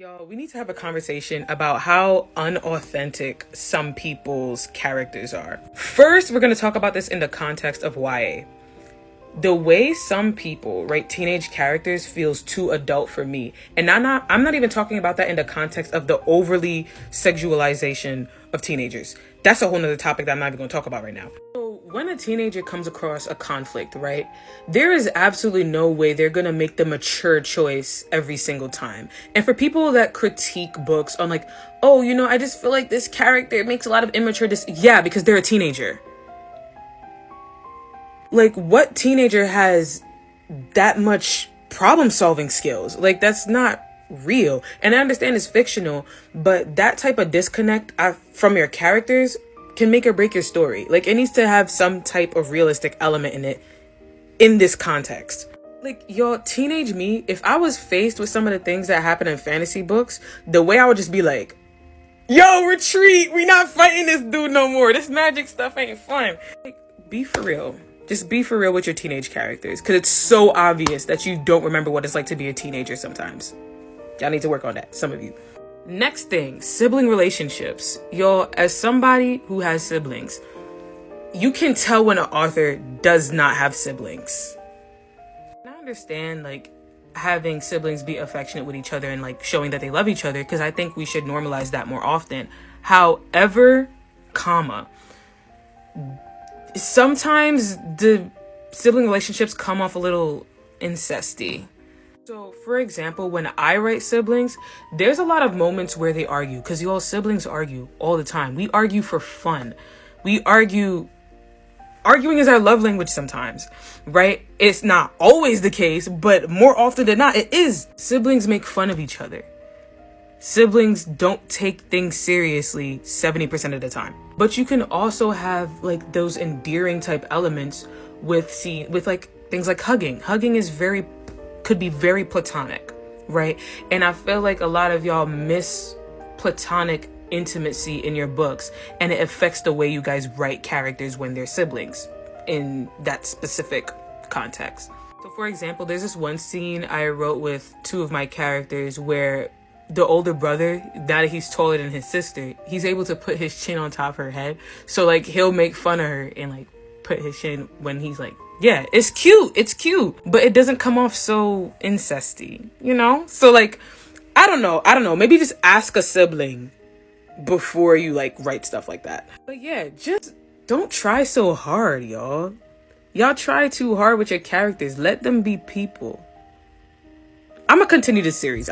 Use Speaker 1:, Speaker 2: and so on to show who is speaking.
Speaker 1: Y'all, we need to have a conversation about how unauthentic some people's characters are. First, we're going to talk about this in the context of YA. The way some people write teenage characters feels too adult for me. And I'm not even talking about that in the context of the overly sexualization of teenagers. That's a whole nother topic that I'm not even going to talk about right now. So when a teenager comes across a conflict, right, there is absolutely no way they're going to make the mature choice every single time. And for people that critique books on like, oh, I just feel like this character makes a lot of immature yeah, because they're a teenager. Like, what teenager has that much problem solving skills? Like, that's not real. And I understand it's fictional, but that type of disconnect from your characters can make or break your story. Like, it needs to have some type of realistic element in it in this context. Like, y'all, teenage me, if I was faced with some of the things that happen in fantasy books, the way I would just be like, yo, retreat, we not fighting this dude no more. This magic stuff ain't fun. Like, be for real. Just be for real with your teenage characters, because it's so obvious that you don't remember what it's like to be a teenager sometimes. Y'all need to work on that, some of you. Next thing, sibling relationships. Y'all, as somebody who has siblings, you can tell when an author does not have siblings. And I understand, like, having siblings be affectionate with each other and, like, showing that they love each other, because I think we should normalize that more often. However, sometimes the sibling relationships come off a little incesty. So, for example, when I write siblings, there's a lot of moments where they argue, because you all siblings argue all the time. We argue for fun. Arguing is our love language sometimes, right? It's not always the case, but more often than not, it is. Siblings make fun of each other. Siblings don't take things seriously 70% of the time. But you can also have like those endearing type elements with like things like hugging. Hugging could be very platonic, right? And I feel like a lot of y'all miss platonic intimacy in your books, and it affects the way you guys write characters when they're siblings in that specific context. So for example, there's this one scene I wrote with two of my characters where the older brother, now that he's taller than his sister, he's able to put his chin on top of her head. So like he'll make fun of her and like put his chin when he's like, yeah, it's cute, but it doesn't come off so incesty, So like, I don't know. Maybe just ask a sibling before you like write stuff like that. But yeah, just don't try so hard, y'all. Y'all try too hard with your characters. Let them be people. I'm gonna continue this series.